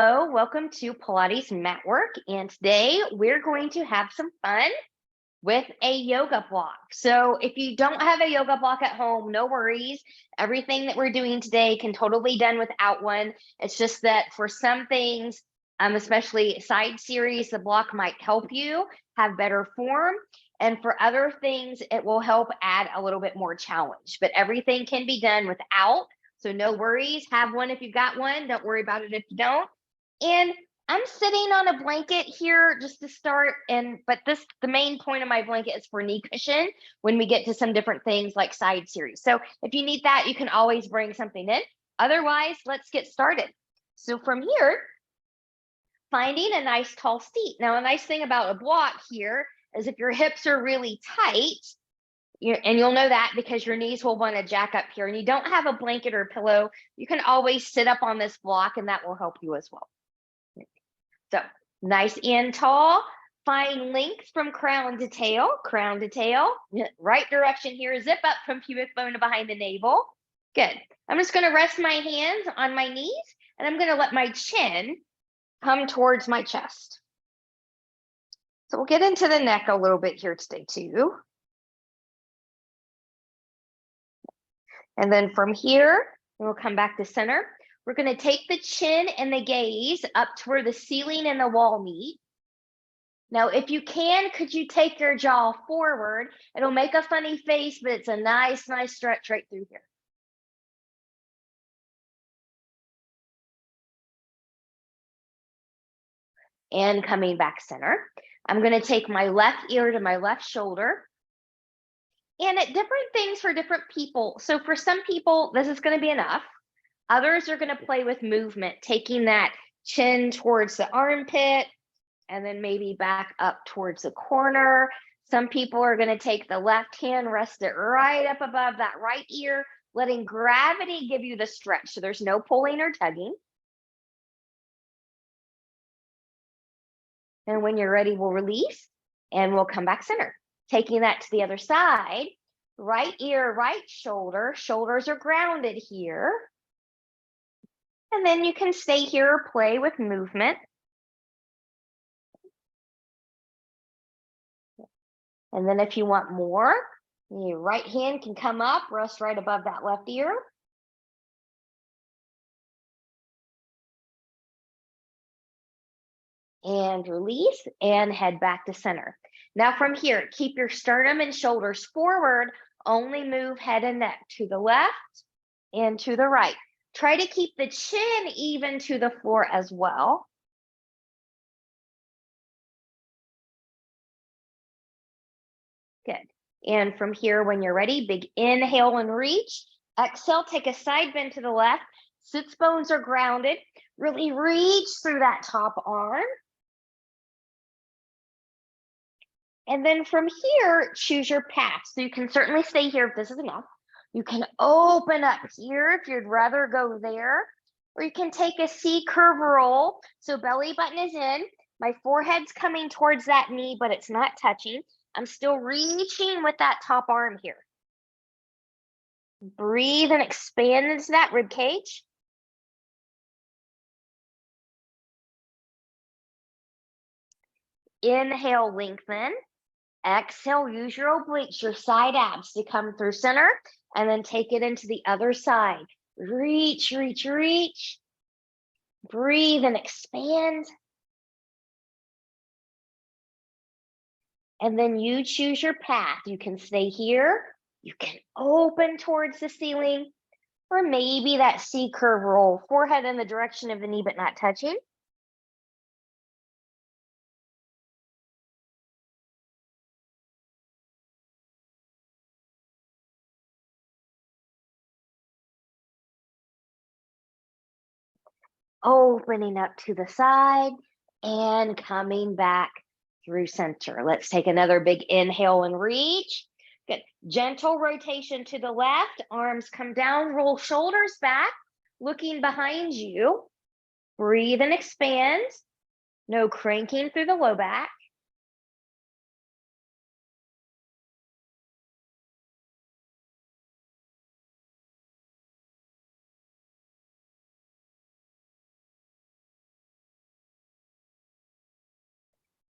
Hello, welcome to Pilates Matwork, and today we're going to have some fun with a yoga block. So if you don't have a yoga block at home, no worries. Everything that we're doing today can totally be done without one. It's just that for some things, especially side series, the block might help you have better form. And for other things, it will help add a little bit more challenge. But everything can be done without. So no worries. Have one if you've got one. Don't worry about it if you don't. And I'm sitting on a blanket here just to start, but the main point of my blanket is for knee cushion when we get to some different things like side series. So if you need that, you can always bring something in. Otherwise, let's get started. So from here, finding a nice tall seat. Now, a nice thing about a block here is if your hips are really tight, and you'll know that because your knees will want to jack up here and you don't have a blanket or pillow, you can always sit up on this block and that will help you as well. So nice and tall, find length from crown to tail, right direction here, zip up from pubic bone to behind the navel. Good. I'm just going to rest my hands on my knees and I'm going to let my chin come towards my chest. So we'll get into the neck a little bit here today too. And then from here, we'll come back to center. We're going to take the chin and the gaze up to where the ceiling and the wall meet. Now, if you can, could you take your jaw forward? It'll make a funny face, but it's a nice stretch right through here. And coming back center. I'm going to take my left ear to my left shoulder. And at different things for different people. So for some people, this is going to be enough. Others are going to play with movement, taking that chin towards the armpit and then maybe back up towards the corner. Some people are going to take the left hand, rest it right up above that right ear, letting gravity give you the stretch. So there's no pulling or tugging. And when you're ready, we'll release and we'll come back center. Taking that to the other side, right ear, right shoulder. Shoulders are grounded here. And then you can stay here or play with movement. And then if you want more, your right hand can come up, rest right above that left ear. And release and head back to center. Now from here, keep your sternum and shoulders forward, only move head and neck to the left and to the right. Try to keep the chin even to the floor as well. Good. And from here, when you're ready, big inhale and reach. Exhale, take a side bend to the left. Sits bones are grounded. Really reach through that top arm. And then from here, choose your path. So you can certainly stay here if this is enough. You can open up here if you'd rather go there, or you can take a C curve roll. So belly button is in, my forehead's coming towards that knee, but it's not touching. I'm still reaching with that top arm here. Breathe and expand into that rib cage. Inhale, lengthen. Exhale, use your obliques, your side abs to come through center, and then take it into the other side. Reach, reach, reach. Breathe and expand. And then you choose your path. You can stay here. You can open towards the ceiling, or maybe that C curve roll, forehead in the direction of the knee, but not touching. Opening up to the side and coming back through center. Let's take another big inhale and reach. Good. Gentle rotation to the left. Arms come down, roll shoulders back, looking behind you. Breathe and expand. No cranking through the low back.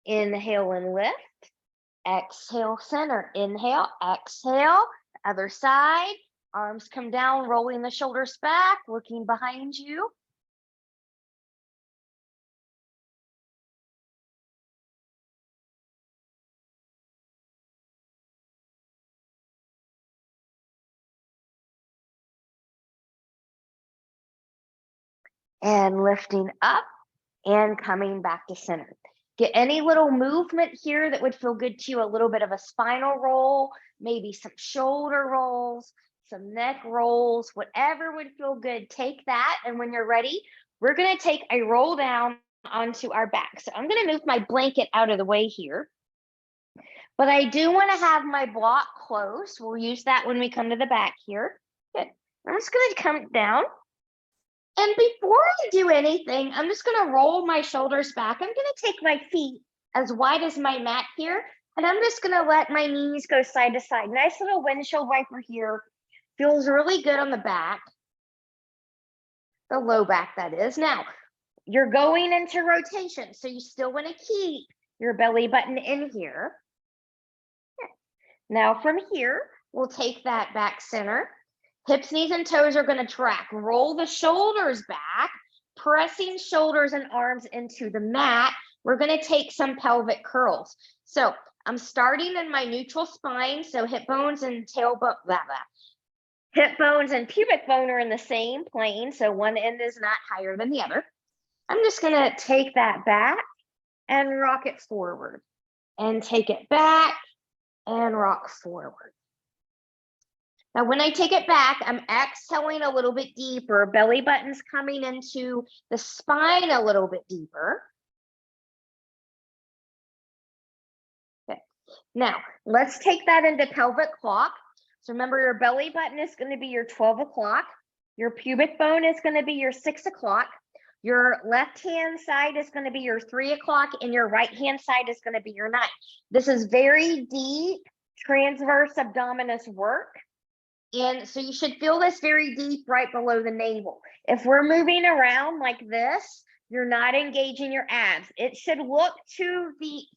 Inhale and lift. Exhale, center. Inhale, exhale. Other side. Arms come down, rolling the shoulders back, looking behind you. And lifting up and coming back to center. Get any little movement here that would feel good to you, a little bit of a spinal roll, maybe some shoulder rolls, some neck rolls, whatever would feel good. Take that, and when you're ready, we're going to take a roll down onto our back. So I'm going to move my blanket out of the way here, but I do want to have my block close. We'll use that when we come to the back here. Good. I'm just going to come down. And before I do anything, I'm just going to roll my shoulders back. I'm going to take my feet as wide as my mat here, and I'm just going to let my knees go side to side. Nice little windshield wiper here. Feels really good on the back, the low back, that is. Now, you're going into rotation, so you still want to keep your belly button in here. Okay. Now, from here, we'll take that back center. Hips, knees, and toes are going to track. Roll the shoulders back, pressing shoulders and arms into the mat. We're going to take some pelvic curls. So I'm starting in my neutral spine. So hip bones and tailbone, hip bones and pubic bone are in the same plane. So one end is not higher than the other. I'm just going to take that back and rock it forward, and take it back and rock forward. Now, when I take it back, I'm exhaling a little bit deeper. Belly button's coming into the spine a little bit deeper. Okay. Now, let's take that into pelvic clock. So remember, your belly button is going to be your 12 o'clock. Your pubic bone is going to be your 6 o'clock. Your left-hand side is going to be your 3 o'clock, and your right-hand side is going to be your 9. This is very deep transverse abdominis work. And so you should feel this very deep right below the navel. If we're moving around like this, you're not engaging your abs. It should look to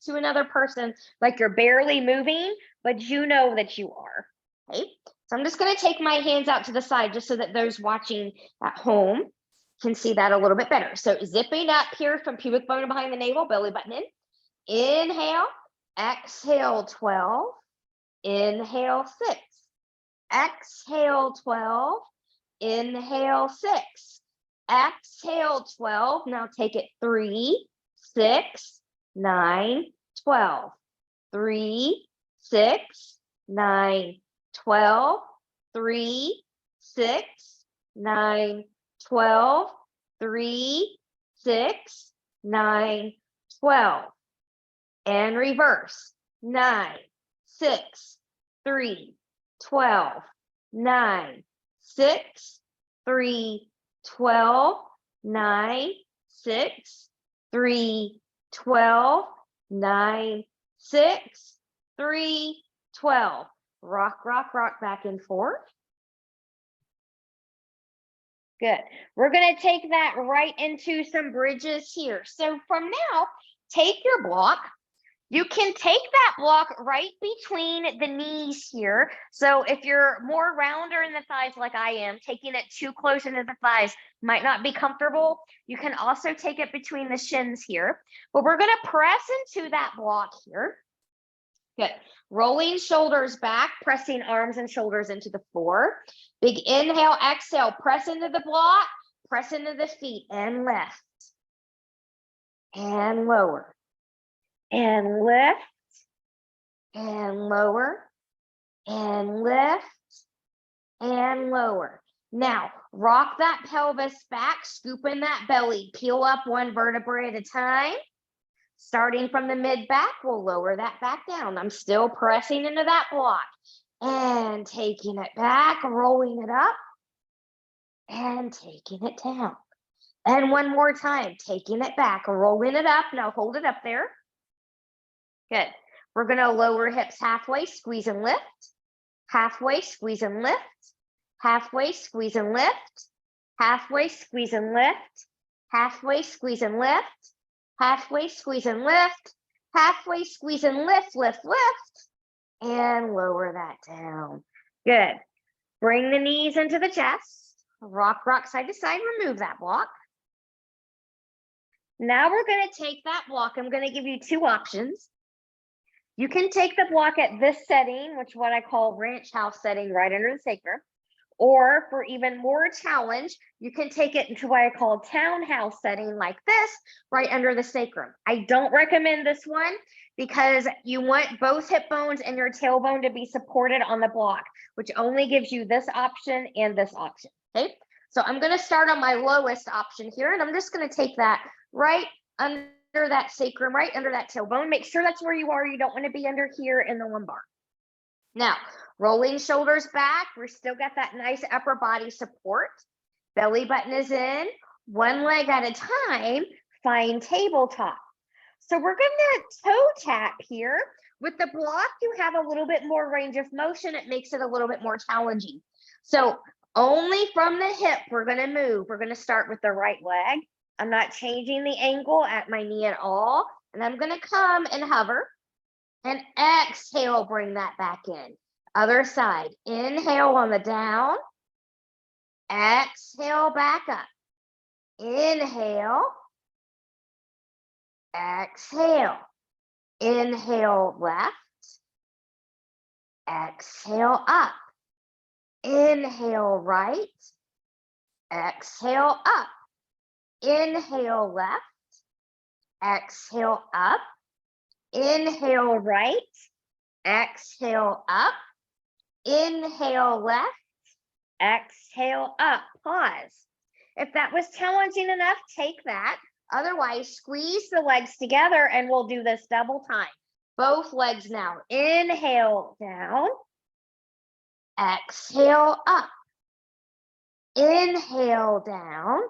another person like you're barely moving, but you know that you are. Okay. So I'm just going to take my hands out to the side just so that those watching at home can see that a little bit better. So zipping up here from pubic bone behind the navel, belly button in. Inhale, exhale 12, inhale 6. Exhale 12, inhale 6, exhale 12. Now take it 3, 6, 9, 12, 3, 6, 9, 12, 3, 6, 9, 12, 3, 6, 9, 12. And reverse. 9, 6, 3, 12, 9, 6, 3, 12, 9, 6, 3, 12, 9, 6, 3, 12. Rock, rock, rock back and forth. Good. We're going to take that right into some bridges here. So from now, take your block. You can take that block right between the knees here. So if you're more rounder in the thighs like I am, taking it too close into the thighs might not be comfortable. You can also take it between the shins here. But we're going to press into that block here. Good. Rolling shoulders back, pressing arms and shoulders into the floor. Big inhale, exhale, press into the block, press into the feet, and lift. And lower. And lift, and lower, and lift, and lower. Now, rock that pelvis back, scoop in that belly, peel up one vertebrae at a time. Starting from the mid-back, we'll lower that back down. I'm still pressing into that block, and taking it back, rolling it up, and taking it down. And one more time, taking it back, rolling it up. Now hold it up there. Good. We're going to lower hips halfway, squeeze and lift. Halfway, squeeze and lift. Halfway, squeeze and lift. Halfway, squeeze and lift. Halfway, squeeze and lift. Halfway, squeeze and lift. Halfway squeeze and lift, lift, lift, and lower that down. Good. Bring the knees into the chest. Rock, rock, side to side. Remove that block. Now we're going to take that block. I'm going to give you two options. You can take the block at this setting, which is what I call ranch house setting, right under the sacrum. Or for even more challenge, you can take it into what I call townhouse setting like this, right under the sacrum. I don't recommend this one because you want both hip bones and your tailbone to be supported on the block, which only gives you this option and this option, okay? So I'm gonna start on my lowest option here, and I'm just gonna take that right under that sacrum, right under that tailbone. Make sure that's where you are. You don't wanna be under here in the lumbar. Now, rolling shoulders back. We're still got that nice upper body support. Belly button is in. One leg at a time. Find tabletop. So we're going to toe tap here. With the block, you have a little bit more range of motion. It makes it a little bit more challenging. So only from the hip, we're going to move. We're going to start with the right leg. I'm not changing the angle at my knee at all. And I'm going to come and hover. And exhale, bring that back in. Other side. Inhale on the down. Exhale back up. Inhale. Exhale. Inhale left. Exhale up. Inhale right. Exhale up. Inhale left. Exhale up. Inhale right, exhale up, inhale left, exhale up. Pause. If that was challenging enough, take that. Otherwise, squeeze the legs together and we'll do this double time. Both legs now. Inhale down, exhale up. Inhale down,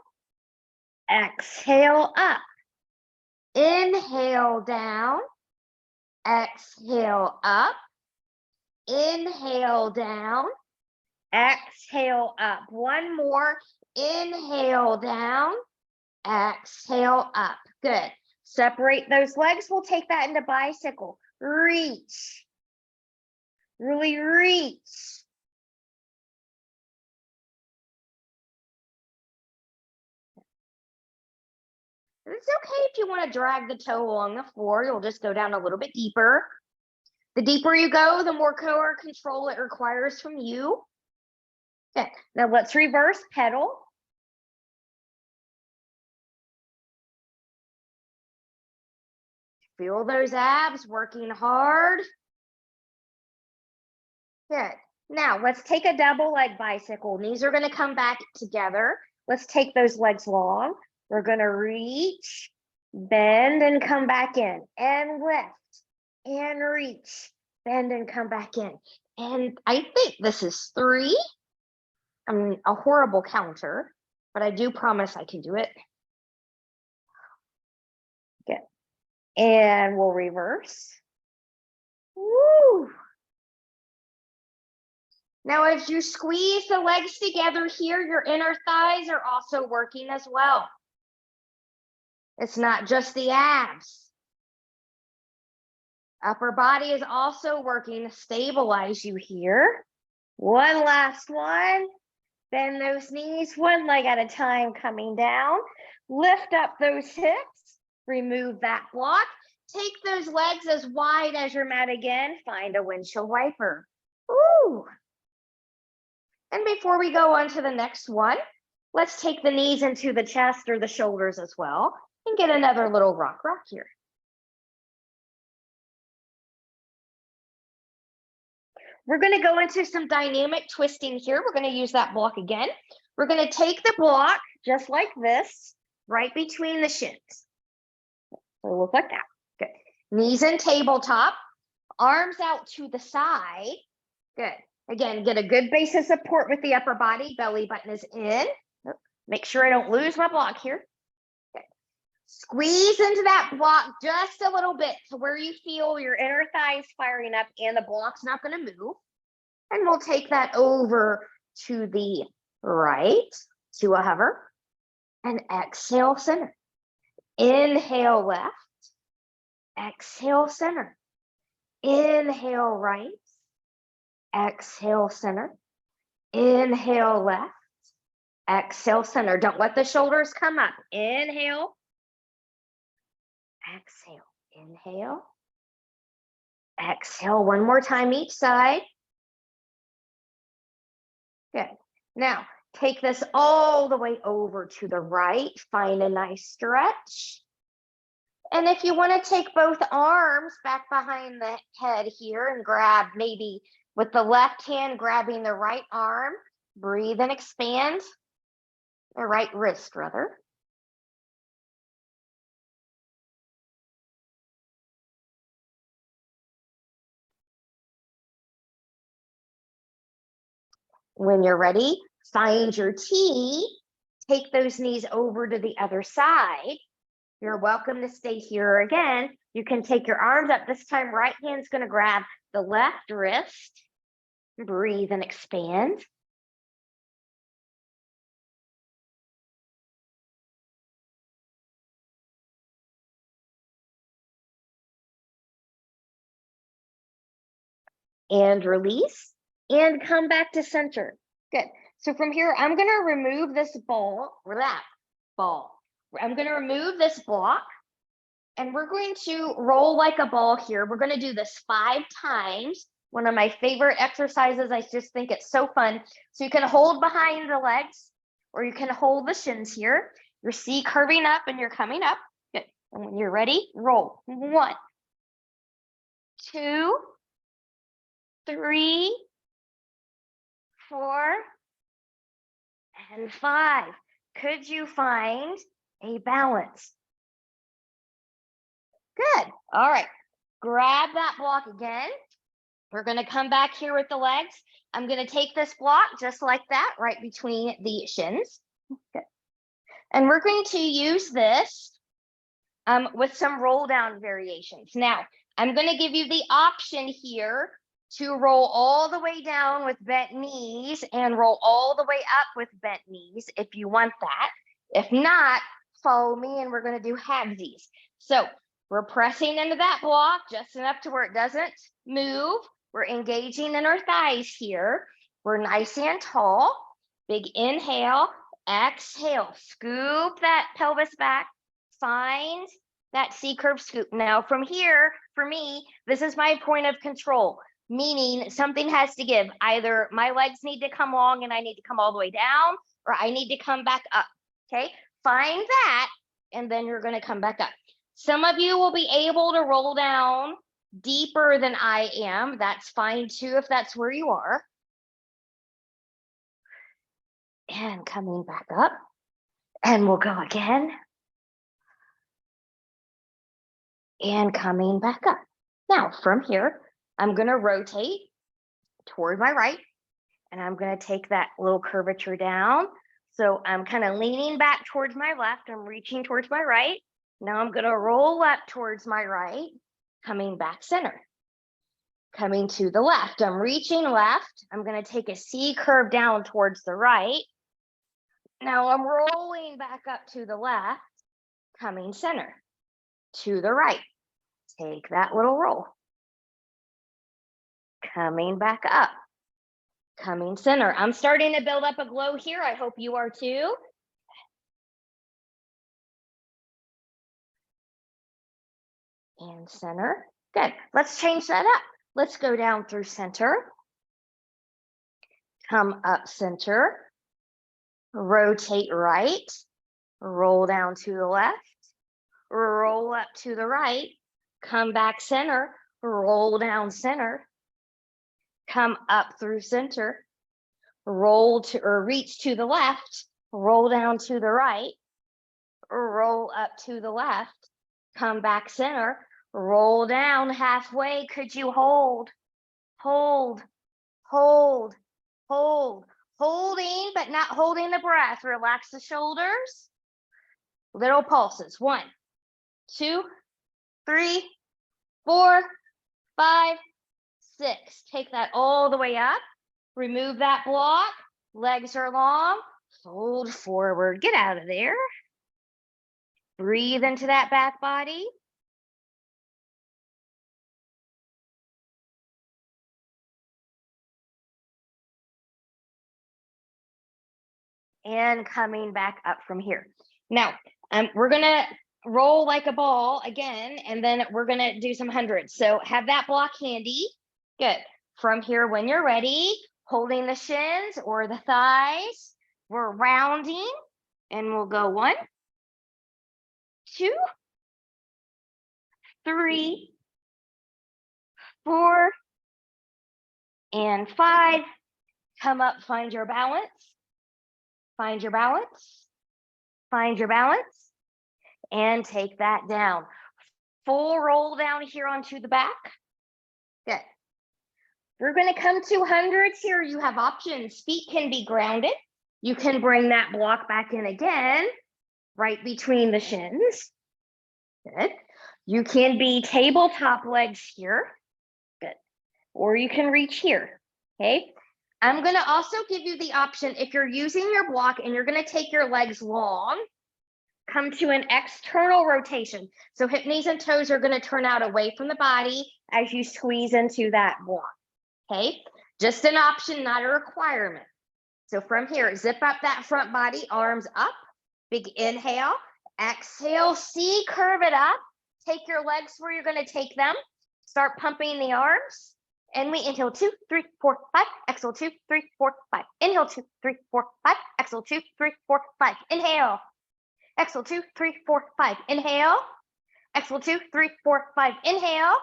exhale up. Inhale down, exhale up, inhale down, exhale up. One more, inhale down, exhale up. Good. Separate those legs. We'll take that into bicycle. Reach. Really reach. It's okay if you want to drag the toe along the floor. You'll just go down a little bit deeper. The deeper you go, the more core control it requires from you. Okay, now let's reverse pedal. Feel those abs working hard. Good. Now let's take a double leg bicycle. Knees are going to come back together. Let's take those legs long. We're going to reach, bend, and come back in, and lift, and reach, bend, and come back in. And I think this is 3. I'm a horrible counter, but I do promise I can do it. Good. And we'll reverse. Woo! Now, as you squeeze the legs together here, your inner thighs are also working as well. It's not just the abs. Upper body is also working to stabilize you here. One last one. Bend those knees, one leg at a time coming down. Lift up those hips. Remove that block. Take those legs as wide as your mat again. Find a windshield wiper. Ooh. And before we go on to the next one, let's take the knees into the chest or the shoulders as well and get another little rock here. We're going to go into some dynamic twisting here. We're going to use that block again. We're going to take the block just like this, right between the shins. It'll look like that. Good. Knees in tabletop, arms out to the side. Good. Again, get a good base of support with the upper body. Belly button is in. Make sure I don't lose my block here. Okay. Squeeze into that block just a little bit to where you feel your inner thighs firing up and the block's not going to move. And we'll take that over to the right to a hover and exhale center. Inhale left. Exhale, center. Inhale, right. Exhale, center. Inhale, left. Exhale, center. Don't let the shoulders come up. Inhale. Exhale. Inhale. Exhale. One more time each side. Good. Now, take this all the way over to the right. Find a nice stretch. And if you want to take both arms back behind the head here and grab maybe with the left hand grabbing the right arm, breathe and expand. The right wrist, rather. When you're ready, find your T. Take those knees over to the other side. You're welcome to stay here again. You can take your arms up. This time, right hand's going to grab the left wrist. Breathe and expand. And release. And come back to center. Good. So from here, I'm going to remove this ball, or that ball. I'm going to remove this block. And we're going to roll like a ball here. We're going to do this 5 times. One of my favorite exercises. I just think it's so fun. So you can hold behind the legs or you can hold the shins here. Your C curving up and you're coming up. Good. And when you're ready, roll. 1, 2, 3, 4, and 5. Could you find a balance? Good. All right. Grab that block again. We're going to come back here with the legs. I'm going to take this block just like that, right between the shins. Good. And we're going to use this with some roll down variations. Now, I'm going to give you the option here to roll all the way down with bent knees and roll all the way up with bent knees if you want that. If not, follow me and we're going to do halvesies. So we're pressing into that block just enough to where it doesn't move. We're engaging in our thighs here. We're nice and tall. Big inhale, exhale, scoop that pelvis back, find that C-curve scoop. Now from here, for me, this is my point of control, meaning something has to give. Either my legs need to come long and I need to come all the way down, or I need to come back up, okay? Find that, and then you're gonna come back up. Some of you will be able to roll down deeper than I am. That's fine too, if that's where you are. And coming back up. And we'll go again. And coming back up. Now, from here, I'm going to rotate toward my right. And I'm going to take that little curvature down. So I'm kind of leaning back towards my left. I'm reaching towards my right. Now I'm going to roll up towards my right, coming back center. Coming to the left, I'm reaching left. I'm going to take a C curve down towards the right. Now I'm rolling back up to the left, coming center. To the right, take that little roll. Coming back up, coming center. I'm starting to build up a glow here. I hope you are too. And center. Good. Let's change that up. Let's go down through center. Come up center. Rotate right. Roll down to the left. Roll up to the right. Come back center. Roll down center. Come up through center. Roll to or reach to the left. Roll down to the right. Roll up to the left. Come back center. Roll down halfway. Could you hold? Hold, hold, hold. Holding, but not holding the breath. Relax the shoulders. Little pulses. 1, 2, 3, 4, 5, 6. Take that all the way up. Remove that block. Legs are long. Fold forward. Get out of there. Breathe into that back body. and coming back up from here. Now, we're gonna roll like a ball again, and then we're gonna do some hundreds. So have that block handy. Good. From here, when you're ready, holding the shins or the thighs, we're rounding, and we'll go 1, 2, 3, 4, and 5. Come up, find your balance, find your balance, find your balance, and take that down. Full roll down here onto the back. Good. We're going to come to hundreds here. You have options. Feet can be grounded. You can bring that block back in again, right between the shins. Good. You can be tabletop legs here. Good. Or you can reach here. Okay. I'm going to also give you the option, if you're using your block and you're going to take your legs long, come to an external rotation. So hip, knees, and toes are going to turn out away from the body as you squeeze into that block. Okay, just an option, not a requirement. So from here, zip up that front body, arms up, big inhale, exhale, C, curve it up, take your legs where you're going to take them, start pumping the arms, and we inhale 2, 3, 4, 5, exhale 2, 3, 4, 5, inhale 2, 3, 4, 5, exhale 2, 3, 4, 5, inhale, exhale 2, 3, 4, 5, inhale, exhale 2, 3, 4, 5, inhale,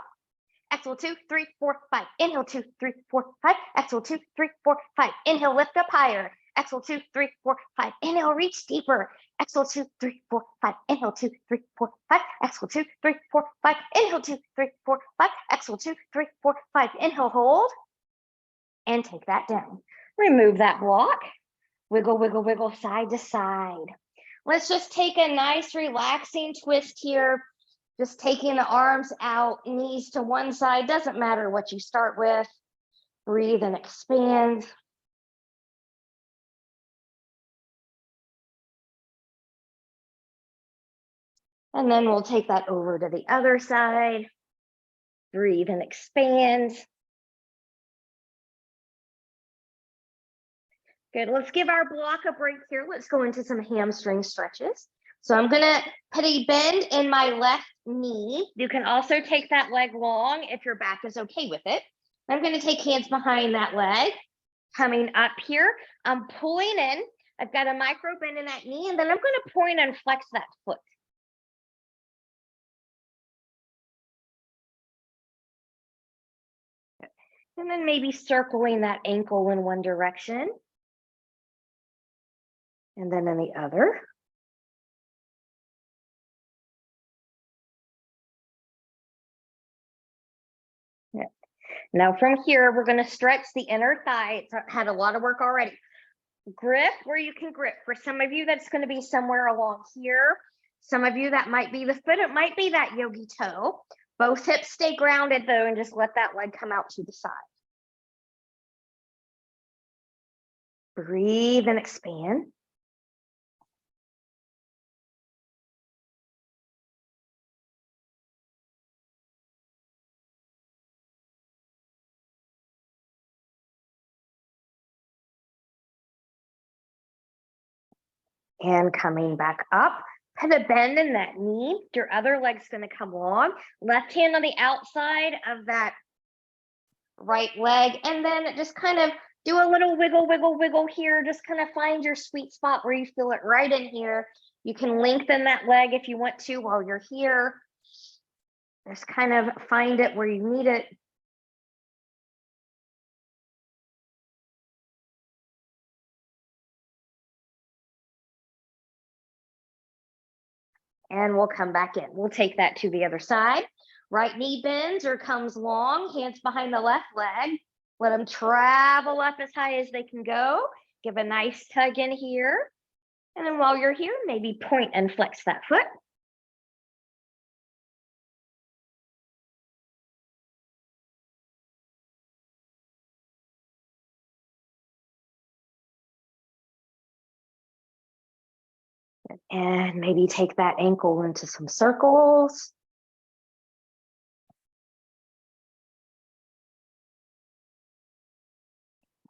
exhale 2, 3, 4, 5, inhale 2, 3, 4, 5, exhale 2, 3, 4, 5, inhale, lift up higher, exhale 2, 3, 4, 5, inhale, reach deeper, exhale 2, 3, 4, 5, inhale 2, 3, 4, 5, exhale 2, 3, 4, 5, inhale 2, 3, 4, 5, exhale 2, 3, 4, 5, inhale, hold, and take that down. Remove that block, wiggle, wiggle, wiggle, side to side. Let's just take a nice relaxing twist here. Just taking the arms out, knees to one side, doesn't matter what you start with. Breathe and expand. And then we'll take that over to the other side. Breathe and expand. Good, let's give our block a break here. Let's go into some hamstring stretches. So I'm gonna put a bend in my left knee. You can also take that leg long if your back is okay with it. I'm gonna take hands behind that leg. Coming up here, I'm pulling in. I've got a micro bend in that knee, and then I'm gonna point and flex that foot. And then maybe circling that ankle in one direction. And then in the other. Yeah. Now from here, we're going to stretch the inner thigh. It's had a lot of work already. Grip where you can grip. For some of you, that's going to be somewhere along here. Some of you, that might be the foot. It might be that yogi toe. Both hips stay grounded though, and just let that leg come out to the side. Breathe and expand. And coming back up, put a bend in that knee. Your other leg's going to come long. Left hand on the outside of that right leg. And then just kind of do a little wiggle, wiggle, wiggle here. Just kind of find your sweet spot where you feel it right in here. You can lengthen that leg if you want to while you're here. Just kind of find it where you need it. And we'll come back in. We'll take that to the other side. Right knee bends or comes long, hands behind the left leg. Let them travel up as high as they can go. Give a nice tug in here. And then while you're here, maybe point and flex that foot. And maybe take that ankle into some circles.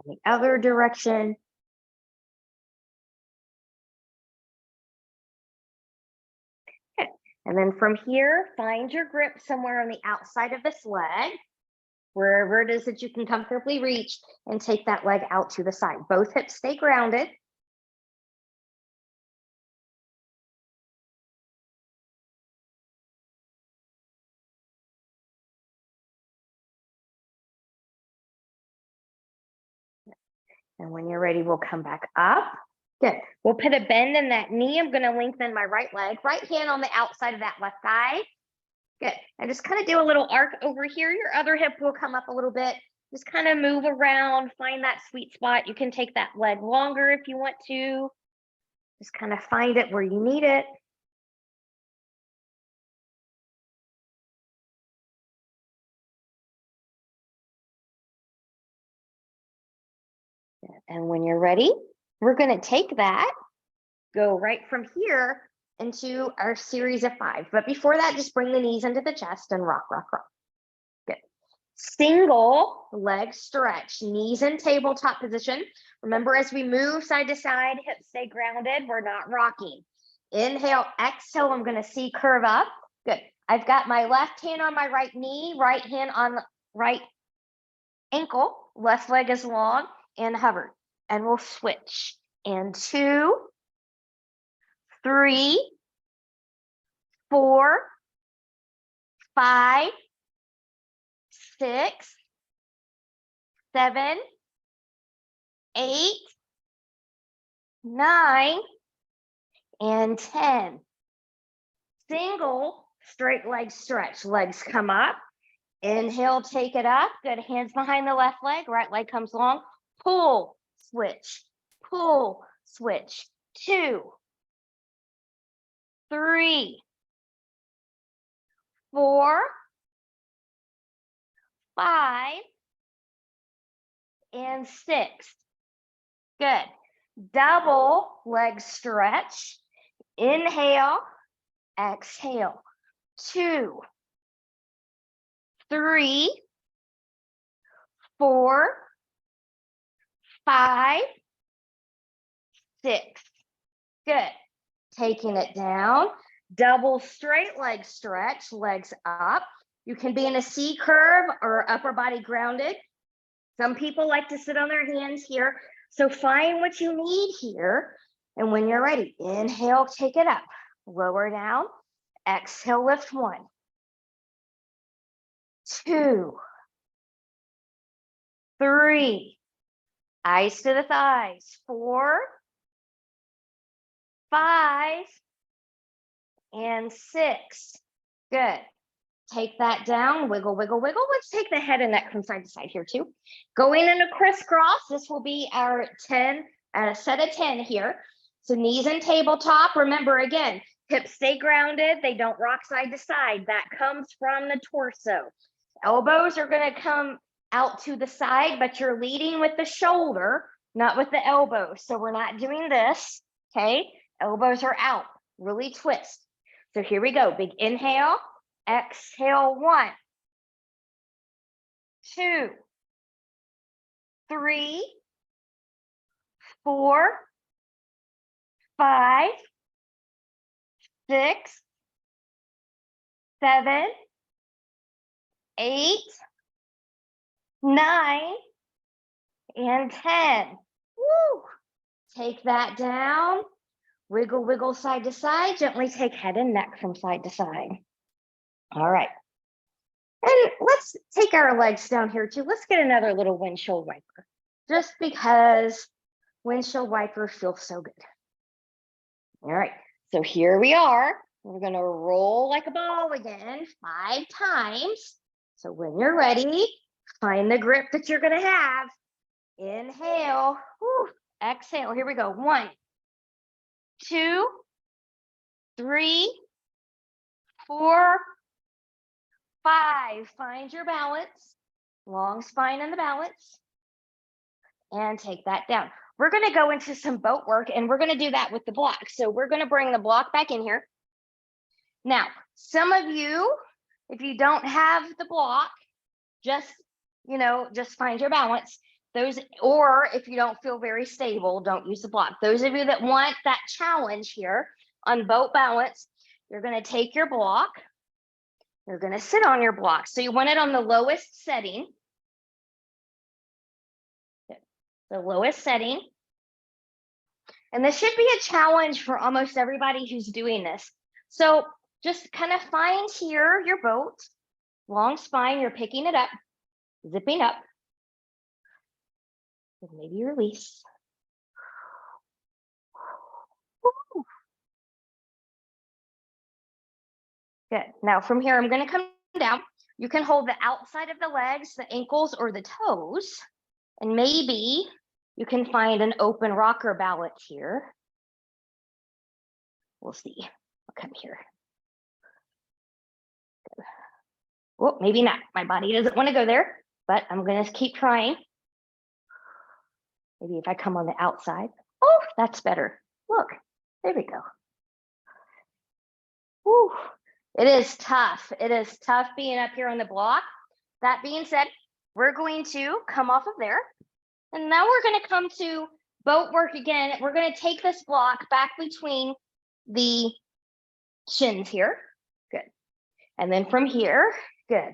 The other direction. And then from here, find your grip somewhere on the outside of this leg, wherever it is that you can comfortably reach, and take that leg out to the side. Both hips stay grounded. And when you're ready, we'll come back up. Good. We'll put a bend in that knee. I'm going to lengthen my right leg. Right hand on the outside of that left thigh. Good. And just kind of do a little arc over here. Your other hip will come up a little bit. Just kind of move around, find that sweet spot. You can take that leg longer if you want to. Just kind of find it where you need it. And when you're ready, we're going to take that, go right from here into our series of 5. But before that, just bring the knees into the chest and rock, rock, rock. Good. Single leg stretch, knees in tabletop position. Remember, as we move side to side, hips stay grounded. We're not rocking. Inhale, exhale. I'm going to see curve up. Good. I've got my left hand on my right knee, right hand on the right ankle, left leg is long, and hover. And we'll switch. And 2, 3, 4, 5, 6, 7, 8, 9, and 10. Single straight leg stretch. Legs come up. Inhale, take it up. Good. Hands behind the left leg. Right leg comes long. Pull, switch, pull, switch. 2, 3, 4, 5, and 6. Good. Double leg stretch. Inhale, exhale. 2, 3, 4, 5, 6. Good. Taking it down. Double straight leg stretch, legs up. You can be in a C curve or upper body grounded. Some people like to sit on their hands here. So find what you need here. And when you're ready, inhale, take it up. Lower down. Exhale, lift 1, 2, 3. Eyes to the thighs. 4, 5, and 6. Good. Take that down, wiggle, wiggle, wiggle. Let's take the head and neck from side to side here too. Going in a crisscross. This will be our 10, a set of 10 here. So knees in tabletop. Remember, again, hips stay grounded. They don't rock side to side. That comes from the torso. Elbows are going to come out to the side, but you're leading with the shoulder, not with the elbow. So we're not doing this, okay? Elbows are out. Really twist. So here we go. Big inhale. Exhale, 1, 2, 3, 4, 5, 6, 7, 8, 9, and 10. Woo! Take that down. Wiggle, wiggle side to side. Gently take head and neck from side to side. All right. And let's take our legs down here too. Let's get another little windshield wiper, just because windshield wipers feel so good. All right. So here we are. We're going to roll like a ball again 5 times. So when you're ready, find the grip that you're going to have. Inhale. Whew. Exhale. Here we go. 1, 2, 3, 4, 5. Find your balance. Long spine in the balance. And take that down. We're going to go into some boat work, and we're going to do that with the block. So we're going to bring the block back in here. Now, some of you, if you don't have the block, just find your balance. Or if you don't feel very stable, don't use the block. Those of you that want that challenge here on boat balance, you're going to take your block. You're going to sit on your block. So you want it on the lowest setting. The lowest setting. And this should be a challenge for almost everybody who's doing this. So just kind of find here your boat, long spine, you're picking it up, zipping up. And maybe release. Woo. Good. Now from here, I'm going to come down. You can hold the outside of the legs, the ankles, or the toes. And maybe you can find an open rocker balance here. We'll see. I'll come here. Good. Well, maybe not. My body doesn't want to go there, but I'm going to keep trying. Maybe if I come on the outside. Oh, that's better. Look, there we go. Whew. It is tough. It is tough being up here on the block. That being said, we're going to come off of there. And now we're going to come to boat work again. We're going to take this block back between the shins here. Good. And then from here, good.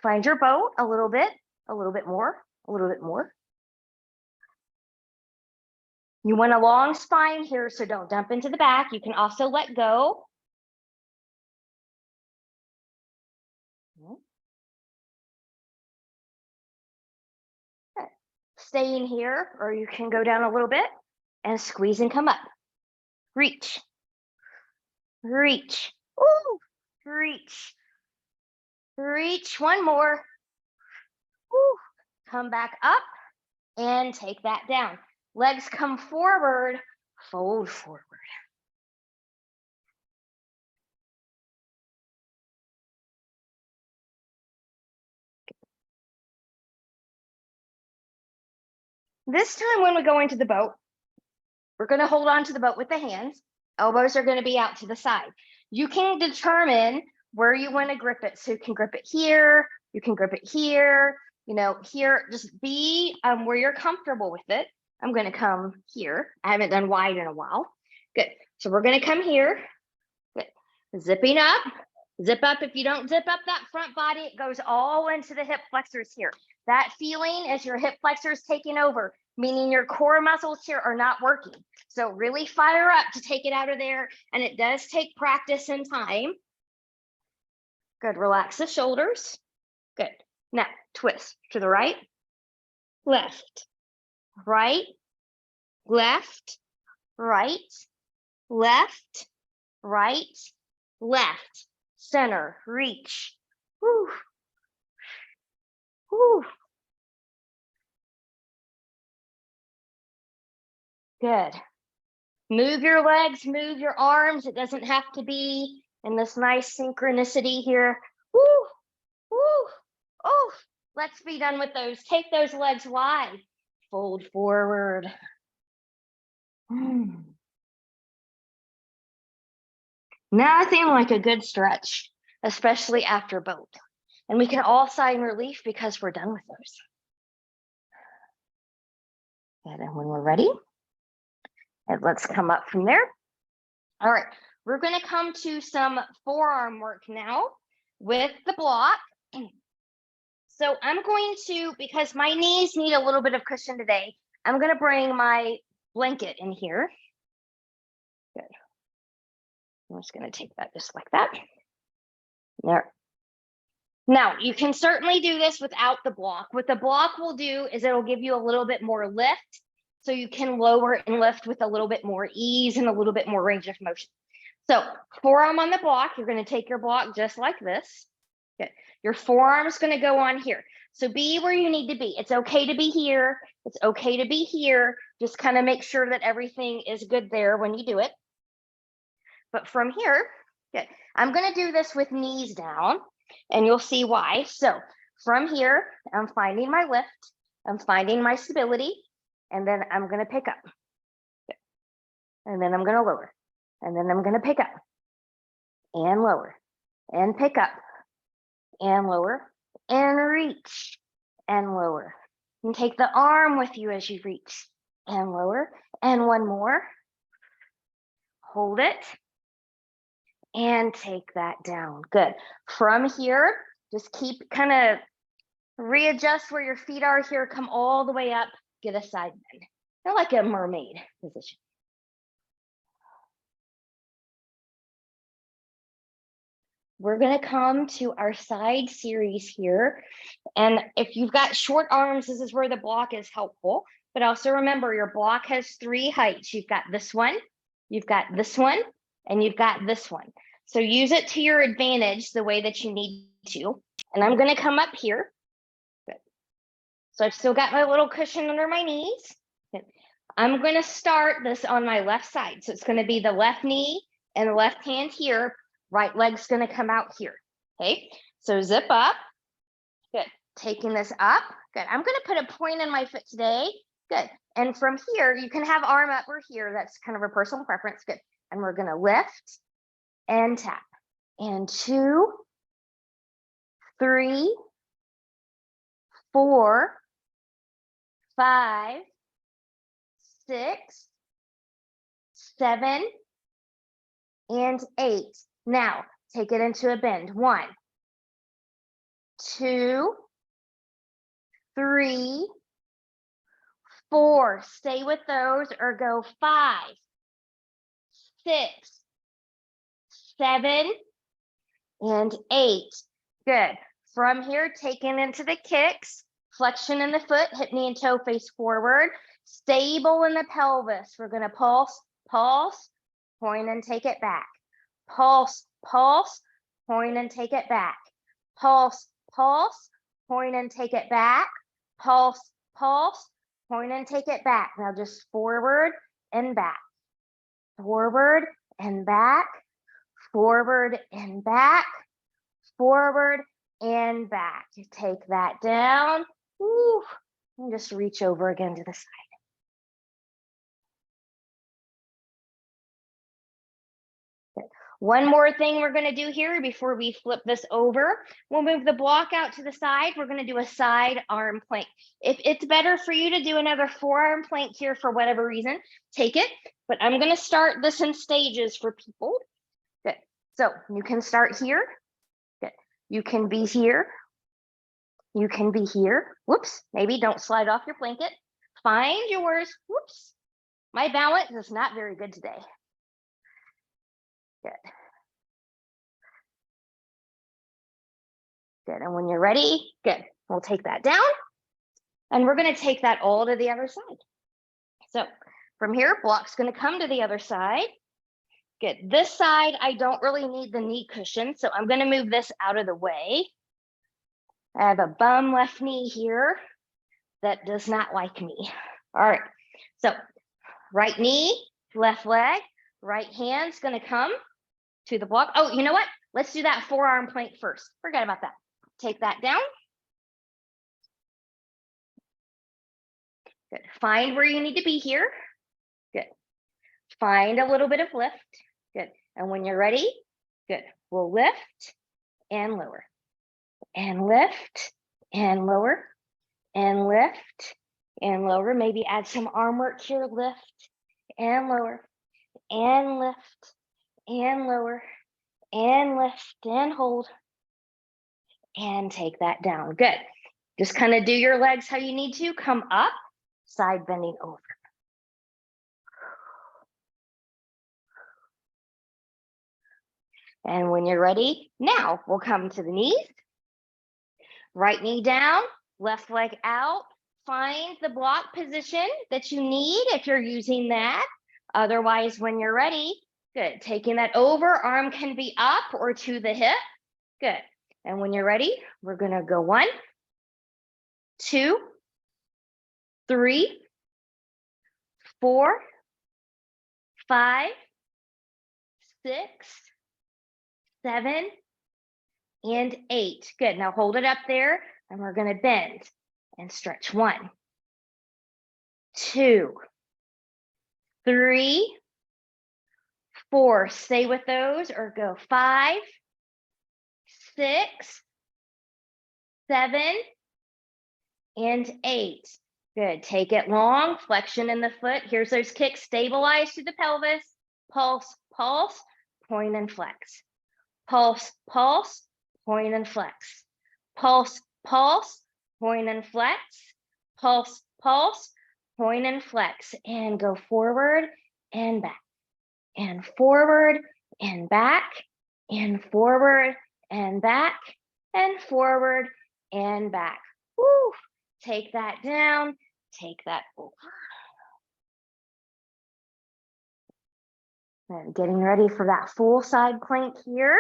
Find your boat a little bit more, a little bit more. You want a long spine here, so don't dump into the back. You can also let go. Okay. Staying here, or you can go down a little bit and squeeze and come up. Reach. Reach. Ooh, reach. Reach. One more. Ooh. Come back up and take that down. Legs come forward, fold forward. This time when we go into the boat, we're going to hold on to the boat with the hands. Elbows are going to be out to the side. You can determine where you want to grip it. So you can grip it here, you can grip it here, here. Just be where you're comfortable with it. I'm going to come here. I haven't done wide in a while. Good. So we're going to come here. Good. Zipping up. Zip up. If you don't zip up that front body, it goes all into the hip flexors here. That feeling is your hip flexors taking over, meaning your core muscles here are not working. So really fire up to take it out of there. And it does take practice and time. Good. Relax the shoulders. Good. Now twist to the right, left, right, left, right, left, right, left, center, reach. Woo. Woo. Good. Move your legs, move your arms. It doesn't have to be in this nice synchronicity here. Woo. Woo. Oh, let's be done with those. Take those legs wide. Fold forward. Nothing like a good stretch, especially after boat. And we can all sigh in relief because we're done with those. And then when we're ready, and let's come up from there. All right, we're going to come to some forearm work now with the block. So I'm going to, because my knees need a little bit of cushion today, I'm going to bring my blanket in here. Good. I'm just going to take that just like that. There. Now, you can certainly do this without the block. What the block will do is it'll give you a little bit more lift, so you can lower and lift with a little bit more ease and a little bit more range of motion. So forearm on the block, you're going to take your block just like this. Good. Your forearm is going to go on here. So be where you need to be. It's okay to be here. It's okay to be here. Just kind of make sure that everything is good there when you do it. But from here, good. I'm going to do this with knees down, and you'll see why. So from here, I'm finding my lift. I'm finding my stability, and then I'm going to pick up. Good. And then I'm going to lower. And then I'm going to pick up and lower and pick up and lower and reach and lower. And take the arm with you as you reach and lower. And one more. Hold it and take that down. Good. From here, just keep kind of readjust where your feet are here. Come all the way up. Get a side bend. Feel like a mermaid position. We're going to come to our side series here. And if you've got short arms, this is where the block is helpful. But also remember, your block has 3 heights. You've got this one, you've got this one, and you've got this one. So use it to your advantage the way that you need to. And I'm going to come up here. Good. So I've still got my little cushion under my knees. Good. I'm going to start this on my left side. So it's going to be the left knee and the left hand here. Right leg's going to come out here. Okay. So zip up. Good. Taking this up. Good. I'm going to put a point in my foot today. Good. And from here, you can have arm up or here. That's kind of a personal preference. Good. And we're going to lift and tap. And 2, 3, 4, 5, 6, 7, and 8. Now, take it into a bend. 1, 2, 3, 4. Stay with those or go 5, 6, 7, and 8. Good. From here, taking into the kicks, flexion in the foot, hip, knee, and toe face forward, stable in the pelvis. We're going to pulse, pulse, point and take it back. Pulse, pulse, point and take it back. Pulse, pulse, point and take it back. Pulse, pulse, point and take it back. Now just forward and back. Forward and back. Forward and back. Forward and back. Take that down. Woo. And just reach over again to the side. One more thing we're going to do here before we flip this over. We'll move the block out to the side. We're going to do a side arm plank. If it's better for you to do another forearm plank here for whatever reason, take it. But I'm going to start this in stages for people. Good. So you can start here. Good. You can be here. You can be here. Whoops. Maybe don't slide off your blanket. Find yours. Whoops. My balance is not very good today. Good. Good. And when you're ready, good. We'll take that down. And we're going to take that all to the other side. So from here, block's going to come to the other side. Good. This side, I don't really need the knee cushion, so I'm going to move this out of the way. I have a bum left knee here that does not like me. All right. So right knee, left leg, right hand's going to come to the block. Oh, you know what? Let's do that forearm plank first. Forget about that. Take that down. Good. Find where you need to be here. Good. Find a little bit of lift. Good. And when you're ready, good. We'll lift and lower. And lift and lower. And lift and lower. Maybe add some arm work here. Lift and lower. And lift and lower. And lift and hold. And take that down. Good. Just kind of do your legs how you need to. Come up, side bending over. And when you're ready, now we'll come to the knees. Right knee down, left leg out. Find the block position that you need if you're using that. Otherwise, when you're ready, good. Taking that over, arm can be up or to the hip. Good. And when you're ready, we're going to go 1, 2, 3, 4, 5, 6, 7, and 8. Good. Now hold it up there and we're going to bend and stretch. 1, 2, 3, 4. Stay with those or go 5, 6, 7, and 8. Good. Take it long. Flexion in the foot. Here's those kicks. Stabilize to the pelvis. Pulse, pulse. point and flex. Pulse, pulse, point and flex. Pulse, pulse, point and flex. Pulse, pulse, point and flex. And go forward and back. And forward and back. And forward and back. And forward and back. Woo. Take that down. Take that over. And getting ready for that full side plank here.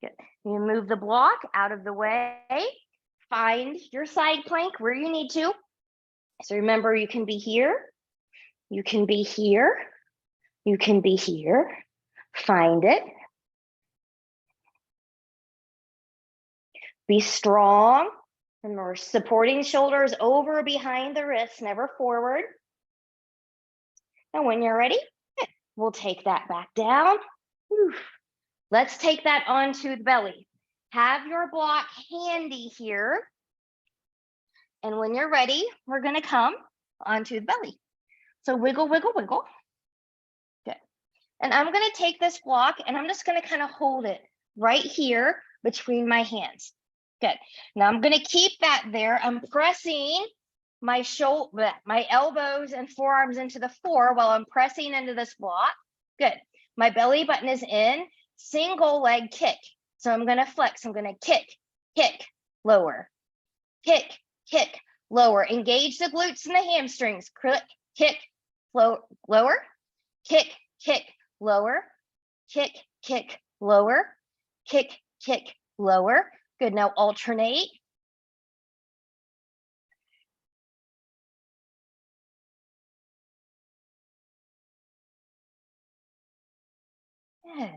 Good. You move the block out of the way. Find your side plank where you need to. So remember, you can be here. You can be here. You can be here. Find it. Be strong. Remember, supporting shoulders over behind the wrists, never forward. And when you're ready, we'll take that back down. Whew. Let's take that onto the belly. Have your block handy here. And when you're ready, we're going to come onto the belly. So wiggle, wiggle, wiggle. Good. And I'm going to take this block and I'm just going to kind of hold it right here between my hands. Good. Now I'm going to keep that there. I'm pressing my shoulder, my elbows and forearms into the floor while I'm pressing into this block. Good. My belly button is in. Single leg kick. So I'm going to flex. I'm going to kick, kick, lower, kick, kick, lower. Engage the glutes and the hamstrings. Kick, kick, lower, kick, kick, lower, kick, kick, lower, kick, kick, lower. Good. Now alternate. Good.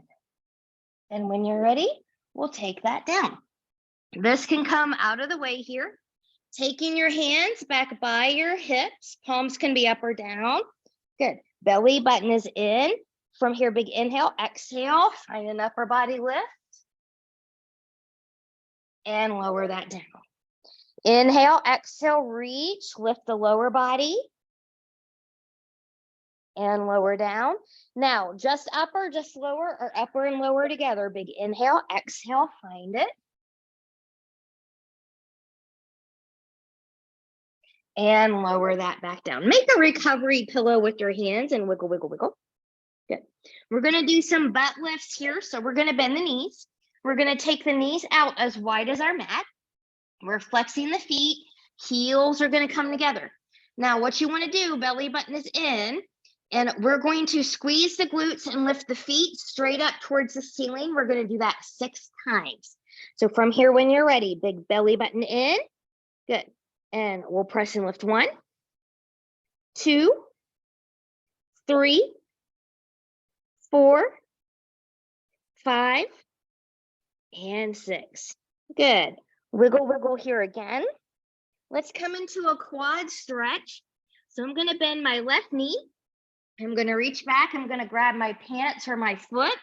And when you're ready, we'll take that down. This can come out of the way here. Taking your hands back by your hips. Palms can be up or down. Good. Belly button is in. From here, big inhale, exhale, find an upper body lift. And lower that down. Inhale, exhale, reach, lift the lower body. And lower down. Now, just upper, just lower, or upper and lower together. Big inhale, exhale, find it. And lower that back down. Make a recovery pillow with your hands and wiggle, wiggle, wiggle. Good. We're going to do some butt lifts here. So we're going to bend the knees. We're going to take the knees out as wide as our mat. We're flexing the feet. Heels are going to come together. Now, what you want to do, belly button is in. And we're going to squeeze the glutes and lift the feet straight up towards the ceiling. We're going to do that 6 times. So from here, when you're ready, big belly button in. Good. And we'll press and lift 1, 2, 3, 4, 5, and 6. Good. Wiggle, wiggle here again. Let's come into a quad stretch. So I'm going to bend my left knee. I'm going to reach back. I'm going to grab my pants or my foot,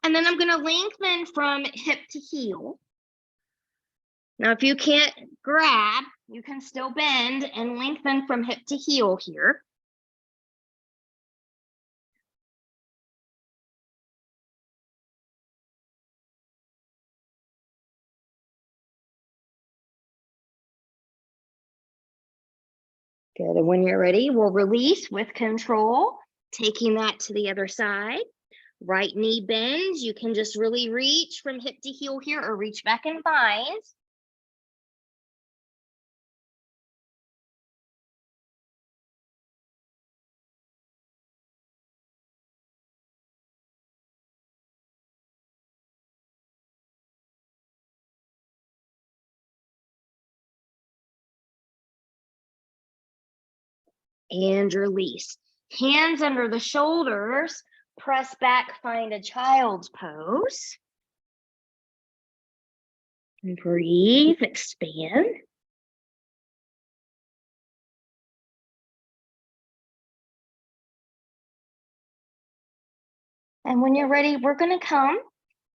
and then I'm going to lengthen from hip to heel. Now, if you can't grab, you can still bend and lengthen from hip to heel here. Good. And when you're ready, we'll release with control, taking that to the other side. Right knee bends. You can just really reach from hip to heel here or reach back and bind. And release. Hands under the shoulders, press back, find a child's pose. And breathe, expand. And when you're ready, we're going to come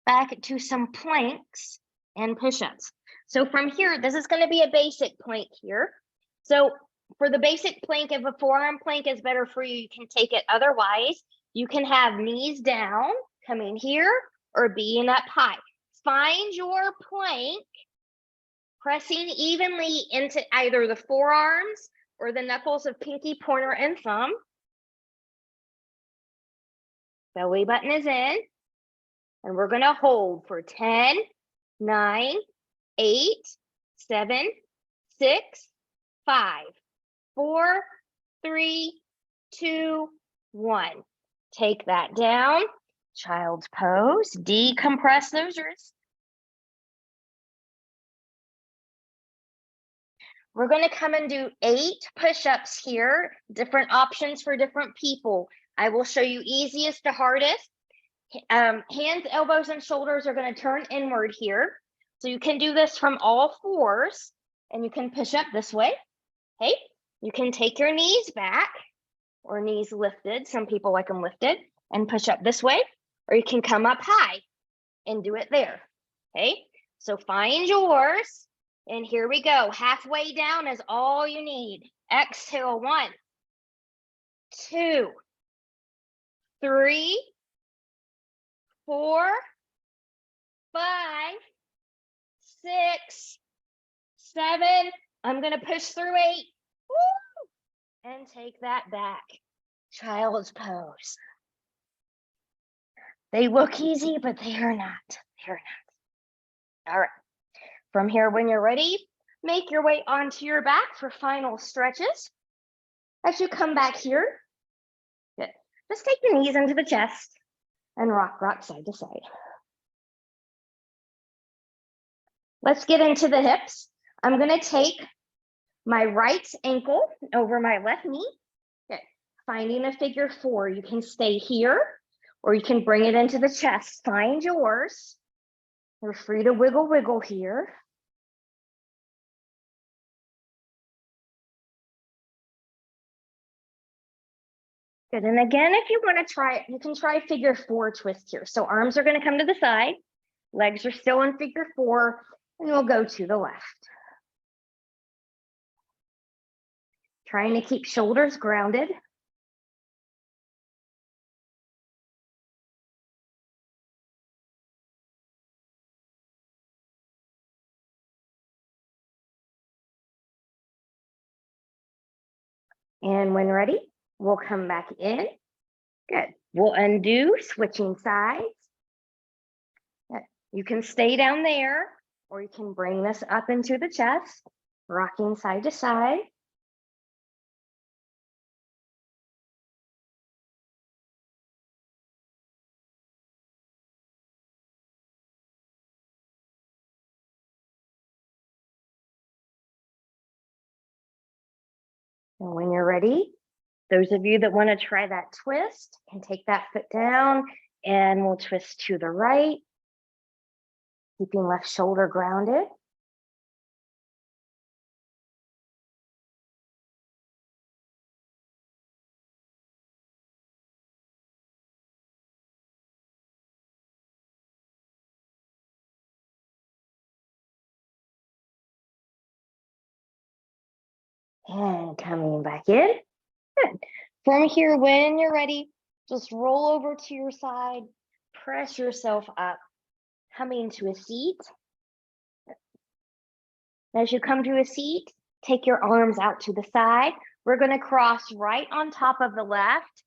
back to some planks and push-ups. So from here, this is going to be a basic plank here. So for the basic plank, if a forearm plank is better for you, you can take it. Otherwise, you can have knees down, coming here, or being up high. Find your plank, pressing evenly into either the forearms or the knuckles of pinky, pointer, and thumb. Belly button is in. And we're going to hold for 10, 9, 8, 7, 6, 5, 4, 3, 2, 1. Take that down. Child's pose. Decompress those wrists. We're going to come and do 8 push-ups here. Different options for different people. I will show you easiest to hardest. Hands, elbows, and shoulders are going to turn inward here. So you can do this from all fours, and you can push up this way. Okay. You can take your knees back or knees lifted. Some people like them lifted, and push up this way, or you can come up high and do it there. Okay. So find yours, and here we go. Halfway down is all you need. Exhale, 1, 2, 3, 4, 5, 6, 7. I'm going to push through 8. Woo! And take that back. Child's pose. They look easy, but they are not. They're not. All right. From here, when you're ready, make your way onto your back for final stretches. As you come back here, good. Just take your knees into the chest and rock side to side. Let's get into the hips. I'm going to take my right ankle over my left knee. Good. Finding a figure 4. You can stay here, or you can bring it into the chest. Find yours. You're free to wiggle here. Good. And again, if you want to try it, you can try figure 4 twist here. So arms are going to come to the side. Legs are still in figure 4, and we'll go to the left. Trying to keep shoulders grounded. And when ready, we'll come back in. Good. We'll undo, switching sides. Good. You can stay down there, or you can bring this up into the chest, rocking side to side. And when you're ready, those of you that want to try that twist can take that foot down, and we'll twist to the right, keeping left shoulder grounded. And coming back in. Good. From here, when you're ready, just roll over to your side, press yourself up, coming to a seat. As you come to a seat, take your arms out to the side. We're going to cross right on top of the left.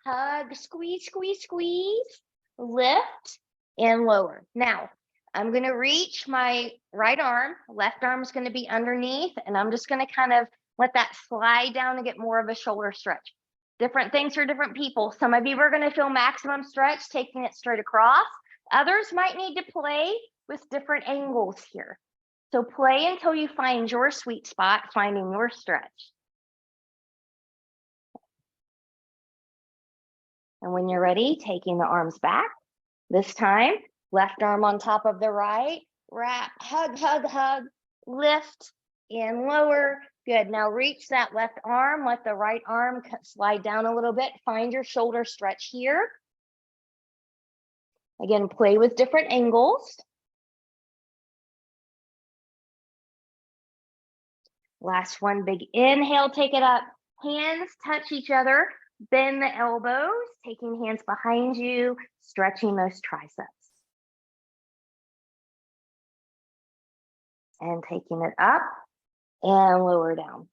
Hug, squeeze, squeeze, squeeze, lift, and lower. Now, I'm going to reach my right arm. Left arm is going to be underneath, and I'm just going to kind of let that slide down and get more of a shoulder stretch. Different things for different people. Some of you are going to feel maximum stretch, taking it straight across. Others might need to play with different angles here. So play until you find your sweet spot, finding your stretch. And when you're ready, taking the arms back. This time, left arm on top of the right, wrap, hug, hug, hug, lift, and lower. Good. Now reach that left arm, let the right arm slide down a little bit. Find your shoulder stretch here. Again, play with different angles. Last one, big inhale, take it up. Hands touch each other. Bend the elbows, taking hands behind you, stretching those triceps. and taking it up and lower down.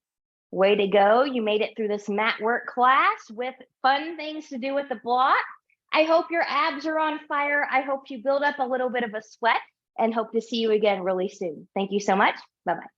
Way to go. You made it through this mat work class with fun things to do with the block. I hope your abs are on fire. I hope you build up a little bit of a sweat and hope to see you again really soon. Thank you so much. Bye-bye.